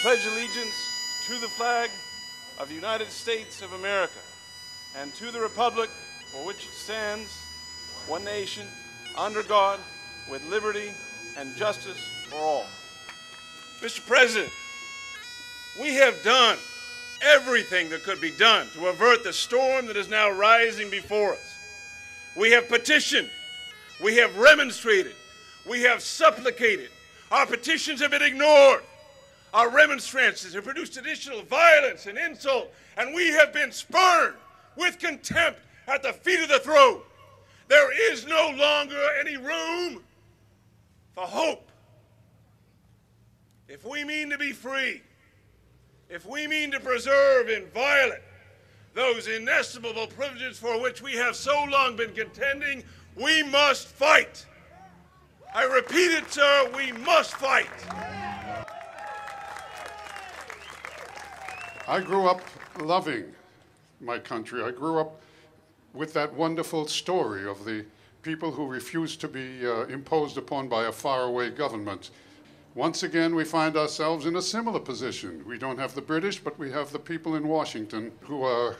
pledge allegiance to the flag of the United States of America and to the republic for which it stands, one nation, under God, with liberty and justice for all. Mr. President, we have done everything that could be done to avert the storm that is now rising before us. We have petitioned, we have remonstrated, we have supplicated. Our petitions have been ignored. Our remonstrances have produced additional violence and insult, and we have been spurned with contempt at the feet of the throne. There is no longer any room for hope. If we mean to be free, if we mean to preserve inviolate those inestimable privileges for which we have so long been contending, we must fight. I repeat it, sir, we must fight. I grew up loving my country. I grew up with that wonderful story of the people who refused to be imposed upon by a faraway government. Once again, we find ourselves in a similar position. We don't have the British, but we have the people in Washington who are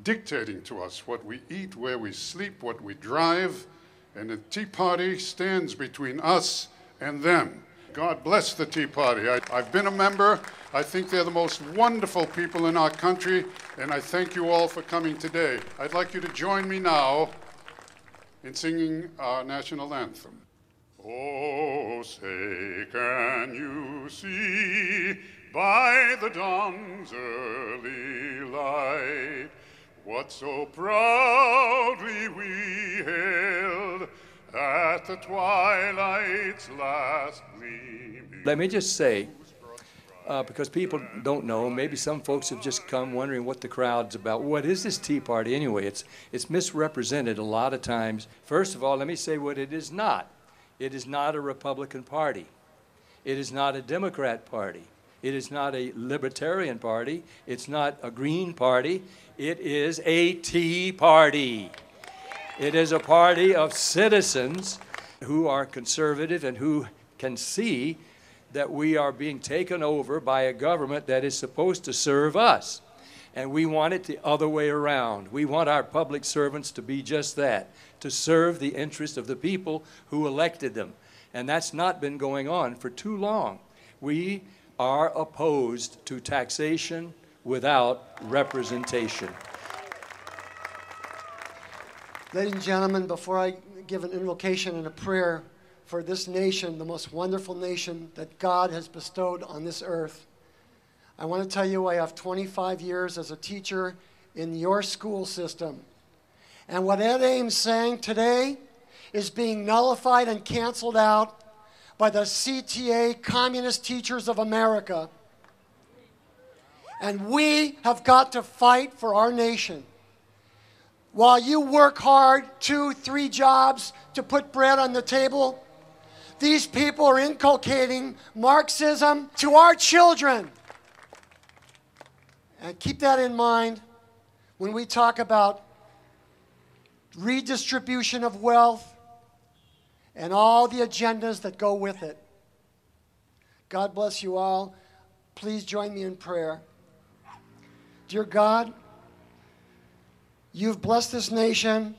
dictating to us what we eat, where we sleep, what we drive, and the Tea Party stands between us and them. God bless the Tea Party. I've been a member. I think they're the most wonderful people in our country, and I thank you all for coming today. I'd like you to join me now in singing our national anthem. Oh, say, can you see by the dawn's early light what so proudly we hailed at the twilight's last gleaming? Let me just say, because people don't know, maybe some folks have just come wondering what the crowd's about. What is this Tea Party anyway? It's misrepresented a lot of times. First of all, let me say what it is not. It is not a Republican Party. It is not a Democrat Party. It is not a Libertarian Party. It's not a Green Party. It is a Tea Party. It is a party of citizens who are conservative and who can see that we are being taken over by a government that is supposed to serve us. And we want it the other way around. We want our public servants to be just that, to serve the interest of the people who elected them. And that's not been going on for too long. We are opposed to taxation without representation. Ladies and gentlemen, before I give an invocation and a prayer for this nation, the most wonderful nation that God has bestowed on this earth, I want to tell you I have 25 years as a teacher in your school system. And what Ed Ames sang today is being nullified and canceled out by the CTA, Communist Teachers of America. And we have got to fight for our nation. While you work hard, 2, 3 jobs to put bread on the table, these people are inculcating Marxism to our children. And keep that in mind when we talk about redistribution of wealth and all the agendas that go with it. God bless you all. Please join me in prayer. Dear God, you've blessed this nation.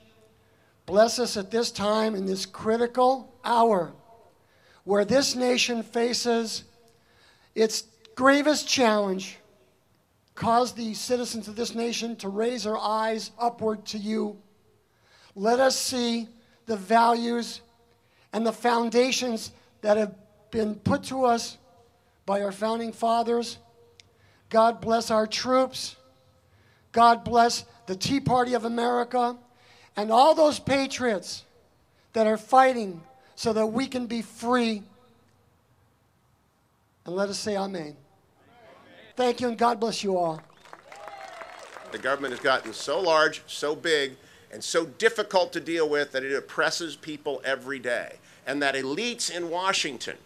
Bless us at this time in this critical hour where this nation faces its gravest challenge. Cause the citizens of this nation to raise their eyes upward to you. Let us see the values and the foundations that have been put to us by our founding fathers. God bless our troops. God bless the Tea Party of America and all those patriots that are fighting so that we can be free. And let us say amen. Thank you, and God bless you all. The government has gotten so large, so big, and so difficult to deal with that it oppresses people every day. And that elites in Washington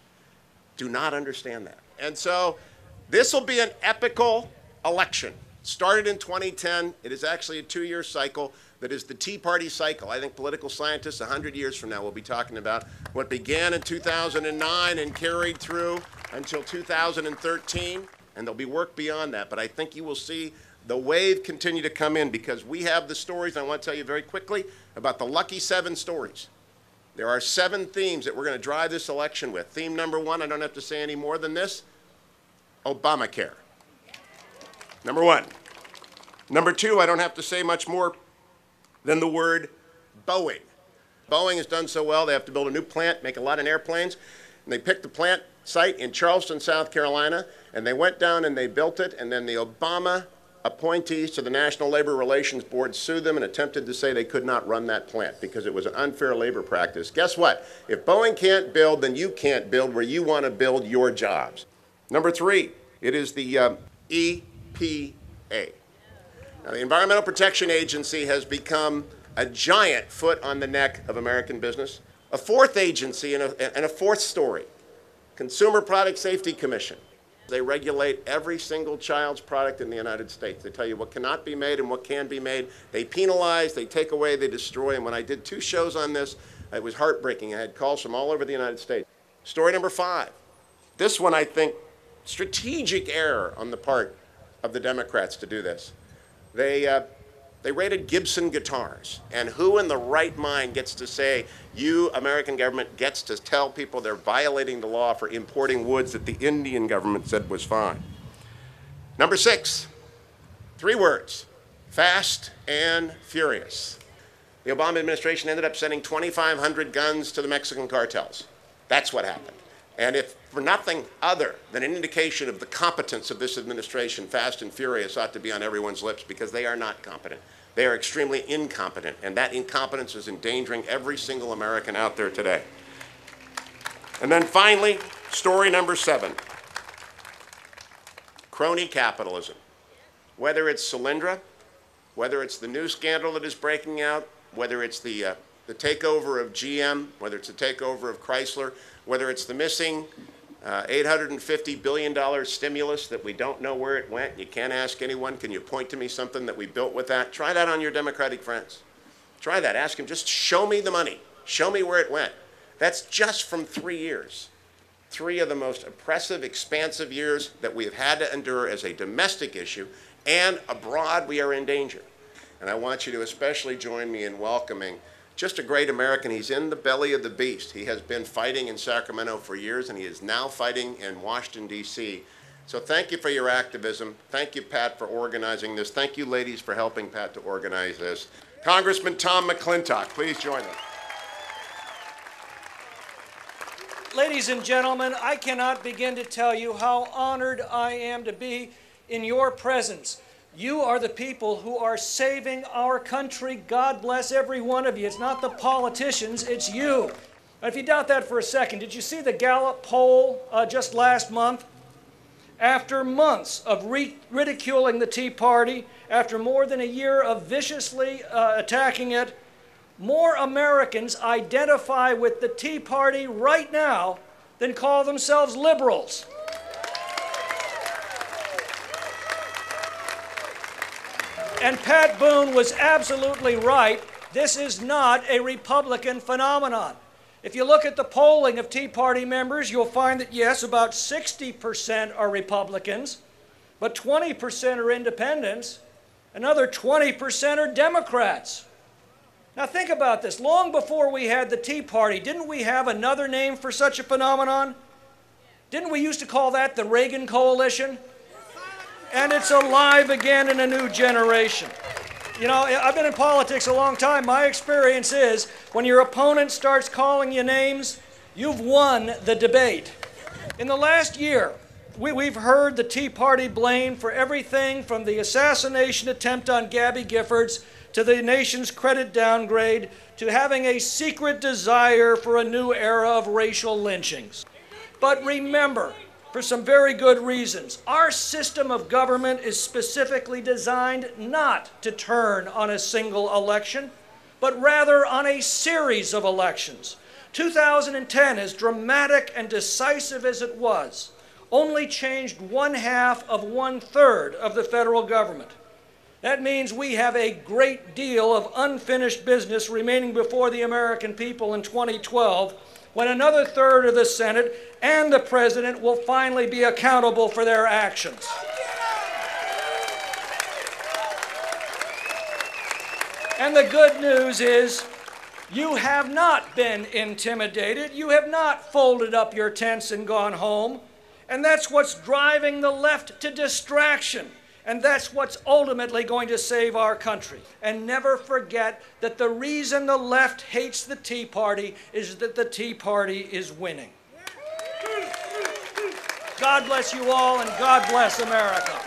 do not understand that. And so this will be an epical election. Started in 2010. It is actually a 2-year cycle that is the Tea Party cycle. I think political scientists 100 years from now will be talking about what began in 2009 and carried through until 2013, and there'll be work beyond that. But I think you will see the wave continue to come in because we have the stories. I want to tell you very quickly about the lucky 7 stories. There are 7 themes that we're going to drive this election with. Theme number 1, I don't have to say any more than this, Obamacare. Number 1. Number 2, I don't have to say much more than the word Boeing. Boeing has done so well, they have to build a new plant, make a lot of airplanes, and they picked the plant site in Charleston, South Carolina, and they went down and they built it, and then the Obama appointees to the National Labor Relations Board sued them and attempted to say they could not run that plant because it was an unfair labor practice. Guess what? If Boeing can't build, then you can't build where you want to build your jobs. Number 3, it is the EPA. Now, the Environmental Protection Agency has become a giant foot on the neck of American business. A 4th agency and a 4th story, Consumer Product Safety Commission. They regulate every single child's product in the United States. They tell you what cannot be made and what can be made. They penalize, they take away, they destroy. And when I did 2 shows on this, it was heartbreaking. I had calls from all over the United States. Story number 5. This one, I think, strategic error on the part of the Democrats to do this. They raided Gibson guitars. And who in the right mind gets to say, you, American government, gets to tell people they're violating the law for importing woods that the Indian government said was fine? Number 6, 3 words, fast and furious. The Obama administration ended up sending 2,500 guns to the Mexican cartels. That's what happened. And if for nothing other than an indication of the competence of this administration, fast and furious ought to be on everyone's lips because they are not competent. They are extremely incompetent, and that incompetence is endangering every single American out there today. And then finally, story number 7, crony capitalism. Whether it's Solyndra, whether it's the new scandal that is breaking out, whether it's the takeover of GM, whether it's the takeover of Chrysler, whether it's the missing $850 billion stimulus that we don't know where it went. You can't ask anyone, can you point to me something that we built with that? Try that on your Democratic friends. Try that. Ask them, just show me the money. Show me where it went. That's just from 3 years. 3 of the most oppressive, expansive years that we have had to endure as a domestic issue, and abroad we are in danger. And I want you to especially join me in welcoming just a great American. He's in the belly of the beast. He has been fighting in Sacramento for years, and he is now fighting in Washington, D.C. So thank you for your activism. Thank you, Pat, for organizing this. Thank you, ladies, for helping Pat to organize this. Congressman Tom McClintock, please join us. Ladies and gentlemen, I cannot begin to tell you how honored I am to be in your presence. You are the people who are saving our country. God bless every one of you. It's not the politicians, it's you. If you doubt that for a second, did you see the Gallup poll just last month? After months of ridiculing the Tea Party, after more than a year of viciously attacking it, more Americans identify with the Tea Party right now than call themselves liberals. And Pat Boone was absolutely right. This is not a Republican phenomenon. If you look at the polling of Tea Party members, you'll find that, yes, about 60% are Republicans, but 20% are independents, another 20% are Democrats. Now think about this. Long before we had the Tea Party, didn't we have another name for such a phenomenon? Didn't we used to call that the Reagan Coalition? And it's alive again in a new generation. You know, I've been in politics a long time. My experience is when your opponent starts calling you names, you've won the debate. In the last year, we've heard the Tea Party blamed for everything from the assassination attempt on Gabby Giffords to the nation's credit downgrade to having a secret desire for a new era of racial lynchings. But remember, for some very good reasons, our system of government is specifically designed not to turn on a single election, but rather on a series of elections. 2010, as dramatic and decisive as it was, only changed 1/2 of 1/3 of the federal government. That means we have a great deal of unfinished business remaining before the American people in 2012, when another third of the Senate and the President will finally be accountable for their actions. And the good news is, you have not been intimidated. You have not folded up your tents and gone home. And that's what's driving the left to distraction. And that's what's ultimately going to save our country. And never forget that the reason the left hates the Tea Party is that the Tea Party is winning. God bless you all, and God bless America.